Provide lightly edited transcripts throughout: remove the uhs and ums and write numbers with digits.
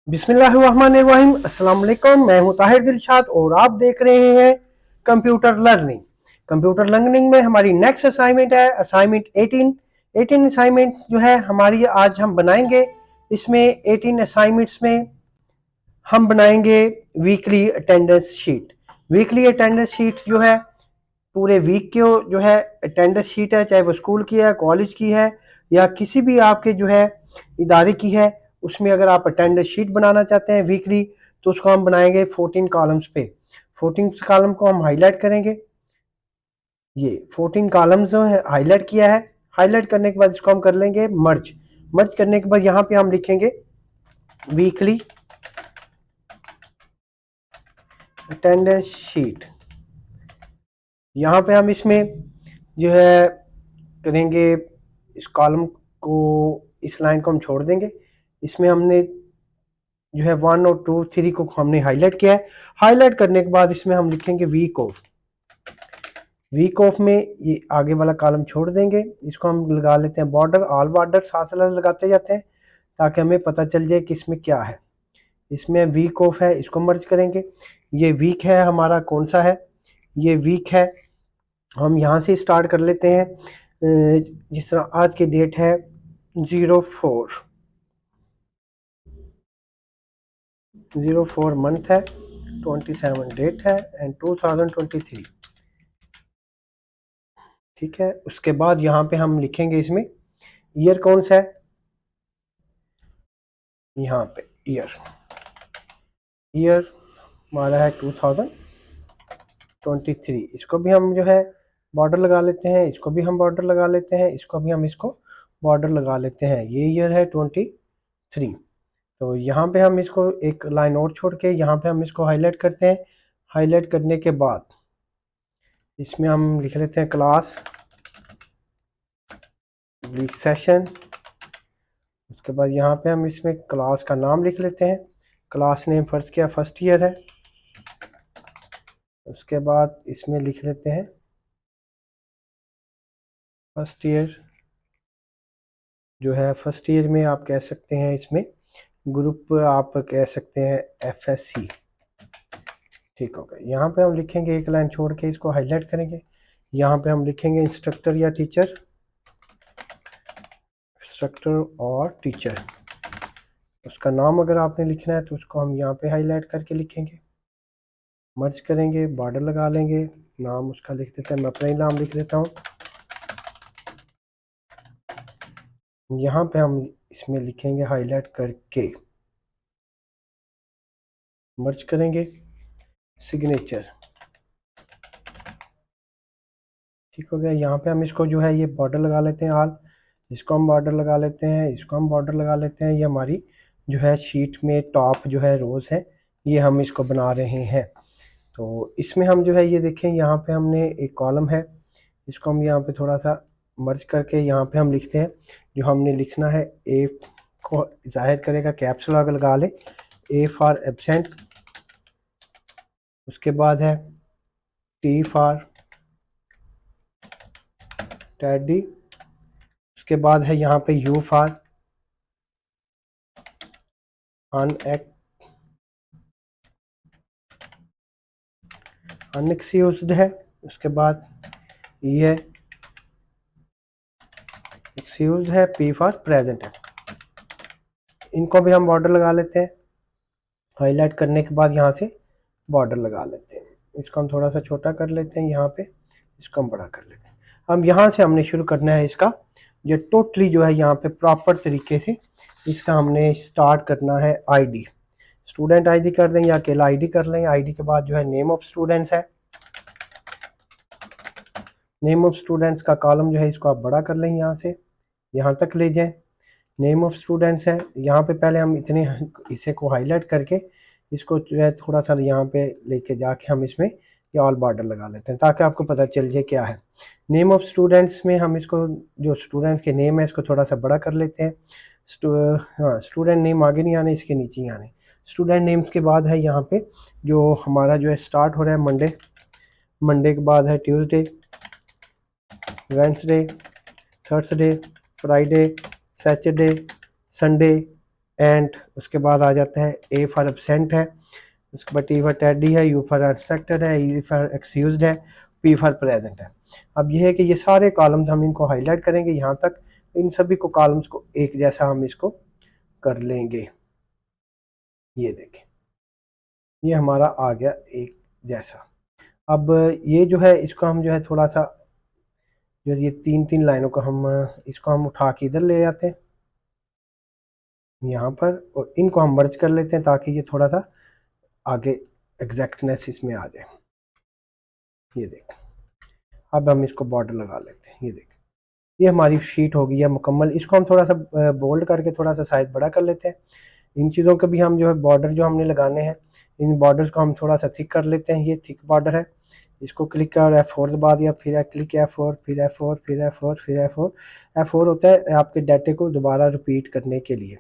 बिस्मिल्लाहिर्रहमानिर्रहीम। अस्सलाम वालेकुम। मैं हूं ताहिर दिलशाद और आप देख रहे हैं कंप्यूटर लर्निंग। कंप्यूटर लर्निंग में हमारी नेक्स्ट असाइनमेंट है असाइनमेंट 18 असाइनमेंट जो है हमारी आज हम बनाएंगे। इसमें 18 असाइनमेंट्स में हम बनाएंगे weekly attendance sheet. Weekly attendance sheet जो है पूरे वीक की जो है अटेंडेंस शीट है, चाहे वो स्कूल की है, कॉलेज की है या किसी भी आपके जो है इदारे की है। उसमें अगर आप अटेंडेंस शीट बनाना चाहते हैं वीकली तो उसको हम बनाएंगे 14 कॉलम्स पे। 14 कॉलम को हम हाईलाइट करेंगे। ये 14 कॉलम्स जो है हाईलाइट किया है। हाईलाइट करने के बाद इसको हम कर लेंगे मर्ज। मर्ज करने के बाद यहाँ पे हम लिखेंगे वीकली अटेंडेंस शीट। यहाँ पे हम इसमें जो है करेंगे, इस कॉलम को, इस लाइन को हम छोड़ देंगे। इसमें हमने जो है 1 और 2 3 को हमने हाईलाइट किया है। हाईलाइट करने के बाद इसमें हम लिखेंगे वीक ऑफ। वीक ऑफ में ये आगे वाला कॉलम छोड़ देंगे। इसको हम लगा लेते हैं बॉर्डर, ऑल बॉर्डर साथ साथ लगाते जाते हैं ताकि हमें पता चल जाए कि इसमें क्या है। इसमें वीक ऑफ है, इसको मर्ज करेंगे। ये वीक है हमारा, कौन सा है, ये वीक है। हम यहाँ से स्टार्ट कर लेते हैं। जिस तरह आज की डेट है 04 मंथ है, 27 डेट है एंड 2023। ठीक है, उसके बाद यहाँ पे हम लिखेंगे इसमें ईयर कौन सा है, यहाँ पे ईयर हमारा है 2023। इसको भी हम जो है बॉर्डर लगा लेते हैं, इसको भी हम बॉर्डर लगा लेते हैं, इसको भी हम इसको बॉर्डर लगा लेते हैं। ये ईयर है 23। तो यहाँ पे हम इसको एक लाइन और छोड़ के यहाँ पे हम इसको हाईलाइट करते हैं। हाईलाइट करने के बाद इसमें हम लिख लेते हैं क्लास वीक सेशन। उसके बाद यहाँ पे हम इसमें क्लास का नाम लिख लेते हैं। क्लास नेम फर्स्ट किया फर्स्ट ईयर है। उसके बाद इसमें लिख लेते हैं फर्स्ट ईयर जो है। फर्स्ट ईयर में आप कह सकते हैं इसमें ग्रुप आप कह सकते हैं FSC। ठीक हो गया। यहाँ पे हम लिखेंगे एक लाइन छोड़ के, इसको हाईलाइट करेंगे। यहाँ पे हम लिखेंगे इंस्ट्रक्टर या टीचर, इंस्ट्रक्टर और टीचर। उसका नाम अगर आपने लिखना है तो उसको हम यहाँ पे हाईलाइट करके लिखेंगे। मर्ज करेंगे, बॉर्डर लगा लेंगे, नाम उसका लिख देते हैं। मैं अपना ही नाम लिख देता हूँ। यहाँ पे हम इसमें लिखेंगे हाईलाइट करके, मर्ज करेंगे, सिग्नेचर। ठीक हो गया। यहाँ पे हम इसको जो है ये बॉर्डर लगा लेते हैं ऑल। इसको हम बॉर्डर लगा लेते हैं, इसको हम बॉर्डर लगा लेते हैं। ये हमारी जो है शीट में टॉप जो है रोज़ है, ये हम इसको बना रहे हैं। तो इसमें हम जो है ये देखें, यहाँ पे हमने एक कॉलम है, इसको हम यहाँ पे थोड़ा सा मर्ज करके यहाँ पे हम लिखते हैं जो हमने लिखना है। ए को जाहिर करेगा, कैप्स लॉक लगा ले, ए फॉर एब्सेंट। उसके बाद है टी फॉर टैडी। उसके बाद है यहाँ पे यू फॉर अनएक्सक्यूज्ड है। उसके बाद ये एक्सक्यूज है, पी फॉर प्रेजेंट है। इनको भी हम बॉर्डर लगा लेते हैं। हाईलाइट करने के बाद यहाँ से बॉर्डर लगा लेते हैं। इसको हम थोड़ा सा छोटा कर लेते हैं यहाँ पे, इसको हम बड़ा कर लेते हैं। हम यहाँ से हमने शुरू करना है इसका जो टोटली जो है यहाँ पे प्रॉपर तरीके से इसका हमने स्टार्ट करना है। आईडी, स्टूडेंट आईडी कर दें या अकेला आईडी कर लें। आईडी के बाद जो है नेम ऑफ स्टूडेंट्स है। नेम ऑफ स्टूडेंट्स का कॉलम जो है इसको आप बड़ा कर लें, यहाँ से यहाँ तक ले जाएं। नेम ऑफ स्टूडेंट्स है, यहाँ पे पहले हम इतने हिस्से को हाईलाइट करके इसको जो है थोड़ा सा यहाँ पे लेके जाके हम इसमें ये ऑल बॉर्डर लगा लेते हैं ताकि आपको पता चल जाए क्या है। नेम ऑफ स्टूडेंट्स में हम इसको जो स्टूडेंट्स के नेम है इसको थोड़ा सा बड़ा कर लेते हैं। हाँ, स्टूडेंट नेम आगे नहीं आने, इसके नीचे ही आने। स्टूडेंट नेम्स के बाद है यहाँ पे जो हमारा जो है स्टार्ट हो रहा है मंडे। मंडे के बाद है Tuesday, Wednesday, Thursday, Friday, Saturday, Sunday, and उसके बाद आ जाता है ए फॉर एब्सेंट है, उसके बाद टी फॉर टेडी है, यू फॉर अनएक्सपेक्टेड है, ई फॉर एक्सक्यूज्ड है, पी फॉर प्रेजेंट है। अब ये है कि ये सारे कॉलम्स हम इनको हाईलाइट करेंगे यहाँ तक, इन सभी को कॉलम्स को एक जैसा हम इसको कर लेंगे। ये देखें ये हमारा आ गया एक जैसा। अब ये जो है इसको हम जो है थोड़ा सा जो ये तीन तीन लाइनों को हम इसको हम उठा के इधर ले जाते हैं यहाँ पर, और इनको हम मर्ज कर लेते हैं ताकि ये थोड़ा सा आगे एग्जैक्टनेस इसमें आ जाए। ये देख अब हम इसको बॉर्डर लगा लेते हैं। ये देख ये हमारी शीट हो गई है मुकम्मल। इसको हम थोड़ा सा बोल्ड करके थोड़ा सा साइज बड़ा कर लेते हैं। इन चीज़ों के भी हम जो है बॉर्डर जो हमने लगाने हैं, इन बॉर्डर्स को हम थोड़ा सा थिक कर लेते हैं। ये थिक बॉर्डर है, इसको क्लिक कर F4 दबा दिया, फिर क्लिक F4, फिर F4, फिर F4, फिर F4। F4 होता है आपके डाटे को दोबारा रिपीट करने के लिए।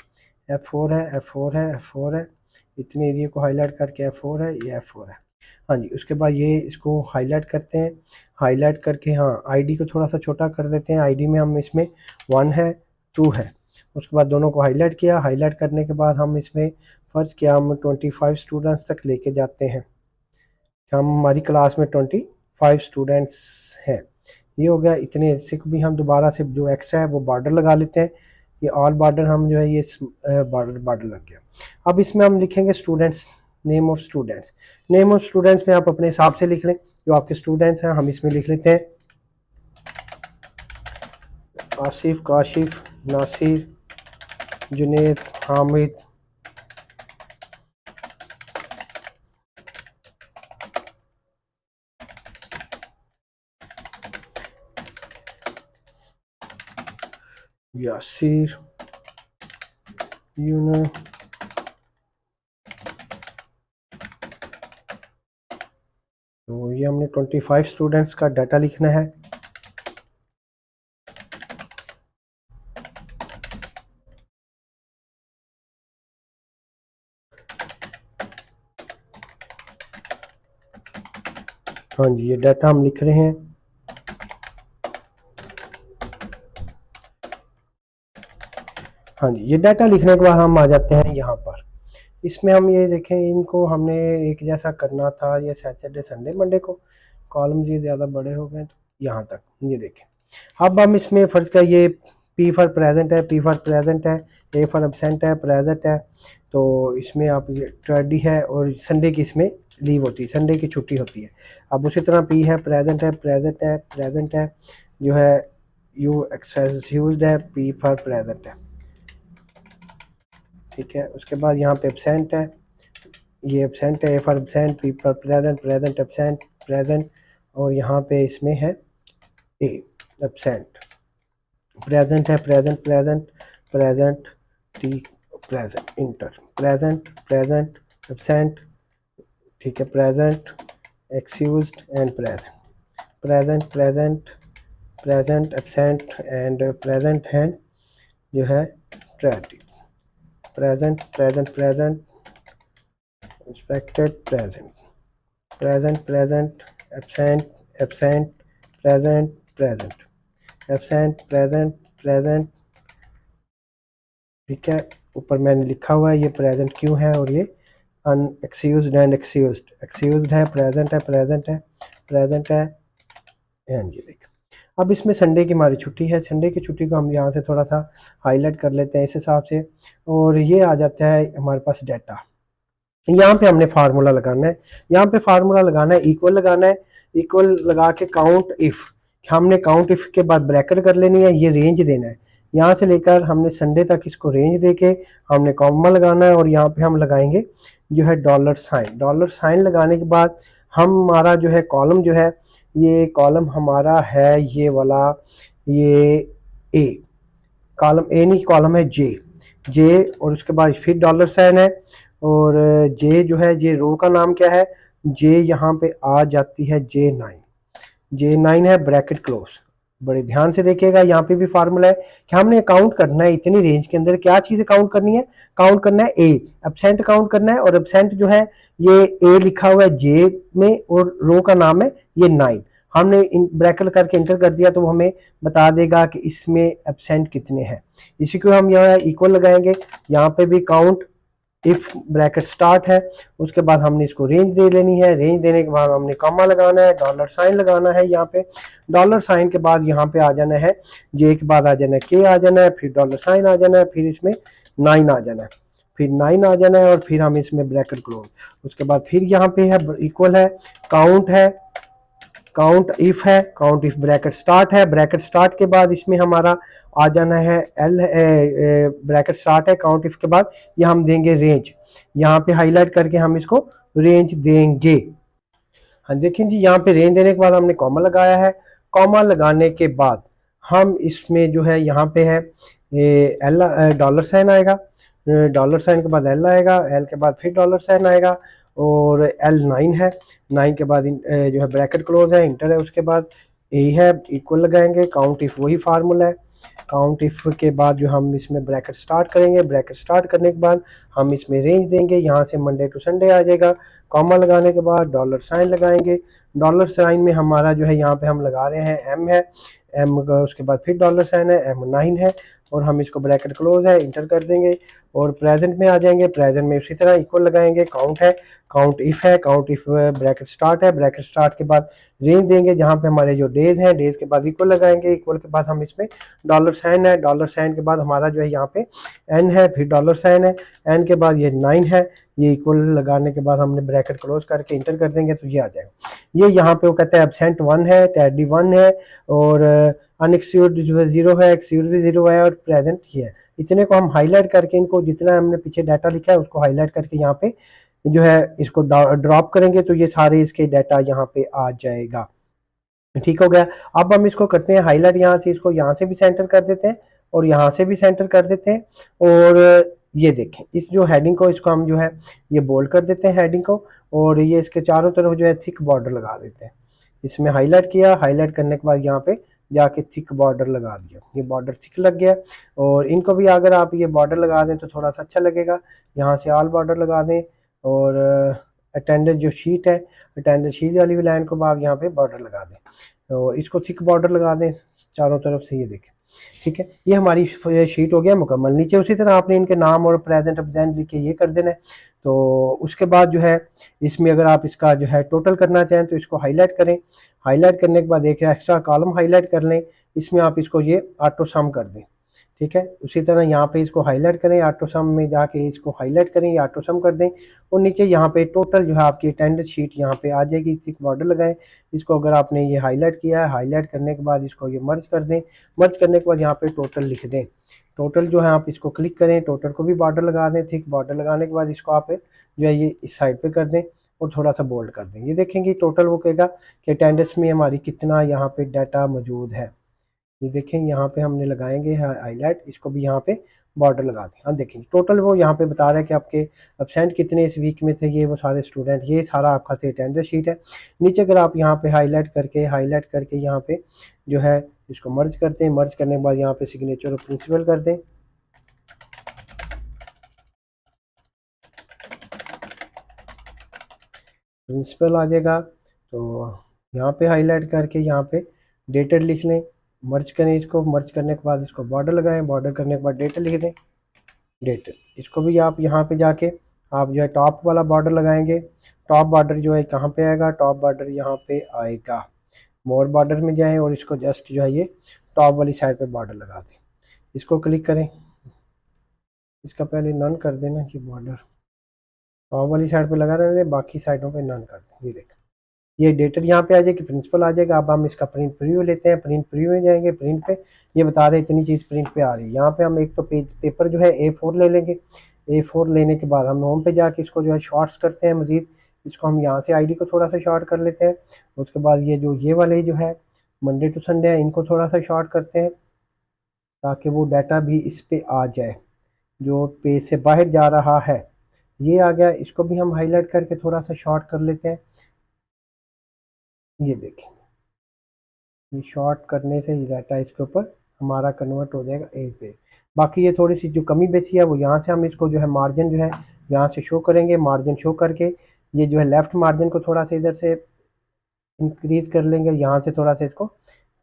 F4 है, F4 है, F4 है, इतने एरिया को हाईलाइट करके F4 है, ये F4 है। हाँ जी, उसके बाद ये इसको हाईलाइट करते हैं, हाईलाइट करके हाँ आईडी को थोड़ा सा छोटा कर देते हैं। आईडी में हम इसमें 1 है 2 है, उसके बाद दोनों को हाईलाइट किया। हाईलाइट करने के बाद हम इसमें फ़र्ज़ किया हम 25 स्टूडेंट्स तक लेके जाते हैं। हम हमारी क्लास में 25 स्टूडेंट्स हैं। ये हो गया। इतने हिस्से को भी हम दोबारा से जो एक्स्ट्रा है वो बॉर्डर लगा लेते हैं। ये ऑल बॉर्डर हम जो है ये बॉर्डर लग गया। अब इसमें हम लिखेंगे students, name of students. Name of students में आप अपने हिसाब से लिख लें, जो आपके स्टूडेंट्स हैं हम इसमें लिख लेते हैं आसिफ, काशिफ, नासिर, जुनेद, हामिद, यासिर, यूना, तो ये हमने 25 स्टूडेंट्स का डाटा लिखना है। हाँ जी, ये डाटा हम लिख रहे हैं। हाँ जी, ये डाटा लिखने के बाद हम आ जाते हैं यहाँ पर। इसमें हम ये देखें, इनको हमने एक जैसा करना था। ये सैटरडे संडे मंडे को कॉलम्स ये ज़्यादा बड़े हो गए, तो यहाँ तक ये देखें। अब हम इसमें फ़र्ज़ का ये पी फॉर प्रेजेंट है, पी फॉर प्रेजेंट है, ए फॉर एब्सेंट है, प्रेजेंट है। तो इसमें आप ये ट्रेडी है और संडे की इसमें लीव होती है, संडे की छुट्टी होती है। अब उसी तरह पी है, प्रेजेंट है, प्रेजेंट है, प्रेजेंट है, जो है यू एक्सक्यूज्ड है, पी फॉर प्रेजेंट है। ठीक है, उसके बाद यहाँ पे एब्सेंट है, ये एब्सेंट है, A for absent, P for present, present absent, present, और यहाँ पे इसमें है ए एब्सेंट। प्रेजेंट है, present present present, T present, inter, present present absent, ठीक है, present excused and present, present present present absent and present है जो है treaty, present present present expected, present present present absent absent present present absent present present. ठीक है, ऊपर मैंने लिखा हुआ है ये प्रेजेंट क्यों है, और ये अनएक्सक्यूज्ड एंड एक्सक्यूज्ड, एक्सक्यूज्ड है, प्रेजेंट है, प्रेजेंट है, प्रेजेंट है, एंड ये देख। अब इसमें संडे की हमारी छुट्टी है, संडे की छुट्टी को हम यहाँ से थोड़ा सा हाईलाइट कर लेते हैं इस हिसाब से, और ये आ जाता है हमारे पास डाटा। यहाँ पे हमने फार्मूला लगाना है, यहाँ पे फार्मूला लगाना है, इक्वल लगाना है, इक्वल लगा के काउंट इफ, हमने काउंट इफ के बाद ब्रैकेट कर लेनी है, ये रेंज देना है। यहाँ से लेकर हमने संडे तक इसको रेंज देके हमने कॉमा लगाना है, और यहाँ पे हम लगाएंगे जो है डॉलर साइन। डॉलर साइन लगाने के बाद हमारा जो है कॉलम जो है, ये कॉलम हमारा है ये वाला, ये ए कॉलम, ए नहीं कॉलम है जे, जे, और उसके बाद फिर डॉलर साइन है, और जे जो है जे रो का नाम क्या है, जे यहाँ पे आ जाती है J9, J9 है, ब्रैकेट क्लोज। बड़े ध्यान से देखिएगा, यहाँ पे भी फार्मूला है कि हमने काउंट करना है इतनी रेंज के अंदर क्या चीज़ें काउंट करनी है, काउंट करना है ए, एब्सेंट काउंट करना है, और एब्सेंट जो है ये ए लिखा हुआ है जे में और रो का नाम है ये 9। हमने ब्रैकेट करके इंटर कर दिया तो वो हमें बता देगा कि इसमें एब्सेंट कितने हैं। इसी को हम यहाँ इक्वल लगाएंगे, यहाँ पे भी काउंट इफ ब्रैकेट स्टार्ट है, उसके बाद हमने इसको रेंज दे लेनी है। रेंज देने के बाद हमने कॉमा लगाना है, डॉलर साइन लगाना है। यहाँ पे डॉलर साइन के बाद यहाँ पे आ जाना है जे के बाद आ जाना है के आ जाना है, फिर डॉलर साइन आ जाना है, फिर इसमें 9 आ जाना है, फिर 9 आ जाना है और फिर हम इसमें ब्रैकेट क्लोज। उसके बाद फिर यहाँ पे है इक्वल है, काउंट है, काउंट इफ है, काउंट इफ ब्रैकेट स्टार्ट है। ब्रैकेट स्टार्ट के बाद इसमें हमारा आ जाना है एल, ब्रैकेट स्टार्ट है, काउंट इफ के बाद ये हम देंगे रेंज। यहाँ पे हाईलाइट करके हम इसको रेंज देंगे। हाँ देखिए जी, यहाँ पे रेंज देने के बाद हमने कॉमा लगाया है। कॉमा लगाने के बाद हम इसमें जो है यहाँ पे है एल, डॉलर साइन आएगा, डॉलर साइन के बाद एल आएगा, एल के बाद फिर डॉलर साइन आएगा और एल 9 है, 9 के बाद जो है ब्रैकेट क्लोज है, इंटर है, उसके बाद ए है, इक्वल लगाएंगे, काउंट इफ वही फार्मूला है। काउंट इफ के बाद जो हम इसमें ब्रैकेट स्टार्ट करेंगे, ब्रैकेट स्टार्ट करने के बाद हम इसमें रेंज देंगे, यहाँ से मंडे टू संडे आ जाएगा। कॉमा लगाने के बाद डॉलर साइन लगाएंगे, डॉलर साइन में हमारा जो है यहाँ पे हम लगा रहे हैं एम है, एम उसके बाद फिर डॉलर साइन है, एम 9 है और हम इसको ब्रैकेट क्लोज है, इंटर कर देंगे और प्रेजेंट में आ जाएंगे। प्रेजेंट में उसी तरह इक्वल लगाएंगे, काउंट है, काउंट इफ है, काउंट इफ ब्रैकेट स्टार्ट है, ब्रैकेट स्टार्ट के बाद रेंज देंगे, जहाँ पे हमारे जो डेज हैं, डेज के बाद इक्वल लगाएंगे, इक्वल के बाद हम इसमें डॉलर साइन है, डॉलर साइन के बाद हमारा जो है यहाँ पे एन है, फिर डॉलर साइन है, एन के बाद ये 9 है, ये इक्वल लगाने के बाद हमने ब्रैकेट क्लोज करके इंटर कर देंगे तो ये आ जाएगा। ये यहाँ पे वो कहते हैं एब्सेंट 1 है, टैडी 1 है और अनएक्सक्यूज जो है 0 है, एक्सक्यूज भी 0 है और प्रेजेंट ये है। इतने को हम हाईलाइट करके इनको जितना हमने पीछे डाटा लिखा है उसको हाईलाइट करके यहाँ पे जो है इसको ड्रॉप करेंगे तो ये सारे इसके डाटा यहाँ पे आ जाएगा। ठीक हो गया। अब हम इसको करते हैं हाईलाइट, यहाँ से इसको यहाँ से भी सेंटर कर देते हैं और यहाँ से भी सेंटर कर देते हैं और ये देखें इस जो हेडिंग को इसको हम जो है ये बोल्ड कर देते हैं हेडिंग को और ये इसके चारों तरफ जो है थिक बॉर्डर लगा देते हैं। इसमें हाईलाइट किया, हाईलाइट करने के बाद यहाँ पे जाके थिक बॉर्डर लगा दिया, ये बॉर्डर थिक लग गया। और इनको भी अगर आप ये बॉर्डर लगा दें तो थोड़ा सा अच्छा लगेगा। यहाँ से ऑल बॉर्डर लगा दें और अटेंडेंस जो शीट है, अटेंडेंस शीट वाली लाइन को आप यहाँ पे बॉर्डर लगा दें तो इसको थिक बॉर्डर लगा दें चारों तरफ से, ये देखें। ठीक है, ये हमारी शीट हो गया मुकम्मल। नीचे उसी तरह आपने इनके नाम और प्रेजेंट एब्सेंट लिख के ये कर देना है। तो उसके बाद जो है इसमें अगर आप इसका जो है टोटल करना चाहें तो इसको हाईलाइट करें, हाईलाइट करने के बाद एक एक्स्ट्रा कॉलम हाईलाइट कर लें, इसमें आप इसको ये ऑटो सम कर दें। ठीक है, उसी तरह यहाँ पे इसको हाईलाइट करें, ऑटो सम में जाके इसको हाईलाइट करें, ये ऑटो सम कर दें और नीचे यहाँ पे टोटल जो है आपकी अटेंडेंस शीट यहाँ पे आ जाएगी। इसकी बॉर्डर लगाएं, इसको अगर आपने ये हाईलाइट किया है, हाईलाइट करने के बाद इसको ये मर्ज कर दें, मर्ज करने के बाद यहाँ पे टोटल लिख दें। टोटल जो है आप इसको क्लिक करें, टोटल को भी बॉर्डर लगा दें, थिक बॉर्डर लगाने के बाद इसको आप जो है ये इस साइड पे कर दें और थोड़ा सा बोल्ड कर दें। ये देखेंगे टोटल वो कहेगा कि अटेंडेंस में हमारी कितना यहाँ पे डाटा मौजूद है। ये देखें यहाँ पे हमने लगाएंगे हाईलाइट, इसको भी यहाँ पे बॉर्डर लगा दें। हम देखेंगे टोटल वो यहाँ पे बता रहा है कि आपके एब्सेंट कितने इस वीक में थे, ये वो सारे स्टूडेंट, ये सारा आपका अटेंडेंस शीट है। नीचे अगर आप यहाँ पे हाईलाइट करके यहाँ पे जो है इसको मर्ज करते हैं, मर्ज करने के बाद यहाँ पे सिग्नेचर और प्रिंसिपल कर दें। प्रिंसिपल आ जाएगा तो यहाँ पे हाईलाइट करके यहाँ पे डेटेड लिख लें, मर्ज करें इसको, मर्ज करने के बाद इसको बॉर्डर लगाएं, बॉर्डर करने के बाद डेटेड लिख दें, डेटेड। इसको भी आप यहाँ पे जाके आप जो है टॉप वाला बॉर्डर लगाएंगे, टॉप बॉर्डर जो है कहाँ पे आएगा, टॉप बॉर्डर यहाँ पे आएगा। मोर बॉर्डर में जाएं और इसको जस्ट जो है ये टॉप वाली साइड पे बॉर्डर लगा दें, इसको क्लिक करें, इसका पहले नन कर देना कि बॉर्डर टॉप वाली साइड पे लगा रहने दें, बाकी साइडों पे नन कर दें। ये देखें ये डेटेड यहाँ पे आ जाएगी, प्रिंसिपल आ जाएगा। अब हम इसका प्रिंट प्रीव्यू लेते हैं, प्रिंट प्रीव्यू में जाएंगे, प्रिंट पे ये बता रहे इतनी चीज़ प्रिंट पे आ रही है। यहाँ पे हम एक तो पेपर जो है A4 ले लेंगे, A4 लेने के बाद हम होम पे जाके इसको जो है शॉर्ट्स करते हैं मज़ीद, इसको हम यहाँ से ID को थोड़ा सा शॉर्ट कर लेते हैं। उसके बाद ये वाले जो है मंडे टू संडे है, इनको थोड़ा सा शॉर्ट करते हैं ताकि वो डाटा भी इस पे आ जाए जो पेज से बाहर जा रहा है। ये आ गया, इसको भी हम हाईलाइट करके थोड़ा सा शॉर्ट कर लेते हैं। ये देखें ये शॉर्ट करने से डाटा इसके ऊपर हमारा कन्वर्ट हो जाएगा ए पे। बाकी ये थोड़ी सी जो कमी बेसी है वो यहाँ से हम इसको जो है मार्जिन जो है यहाँ से शो करेंगे, मार्जिन शो करके ये जो है लेफ़्ट मार्जिन को थोड़ा सा इधर से इंक्रीज़ कर लेंगे, यहाँ से थोड़ा सा इसको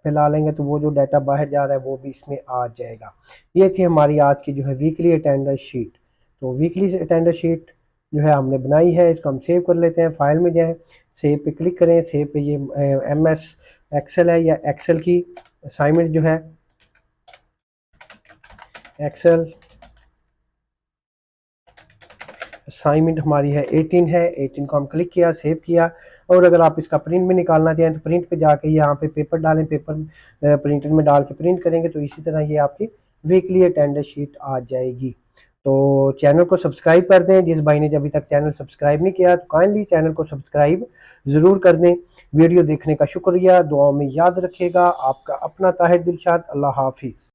फैला लेंगे तो वो जो डाटा बाहर जा रहा है वो भी इसमें आ जाएगा। ये थी हमारी आज की जो है वीकली अटेंडेंस शीट। तो वीकली अटेंडेंस शीट जो है हमने बनाई है, इसको हम सेव कर लेते हैं। फाइल में जाएँ, सेव पे क्लिक करें। सेव पे ये MS एक्सेल है या एक्सेल की असाइनमेंट जो है, एक्सेल असाइनमेंट हमारी है 18 है। 18 को हम क्लिक किया, सेव किया। और अगर आप इसका प्रिंट भी निकालना चाहें तो प्रिंट पे जाके यहाँ पे पेपर डालें, पेपर प्रिंटर में डाल के प्रिंट करेंगे तो इसी तरह ये आपकी वीकली अटेंडेंस शीट आ जाएगी। तो चैनल को सब्सक्राइब कर दें। जिस भाई ने अभी तक चैनल सब्सक्राइब नहीं किया तो काइंडली चैनल को सब्सक्राइब ज़रूर कर दें। वीडियो देखने का शुक्रिया, दुआओं में याद रखिएगा। आपका अपना ताहिर दिलशाद। अल्लाह हाफिज़।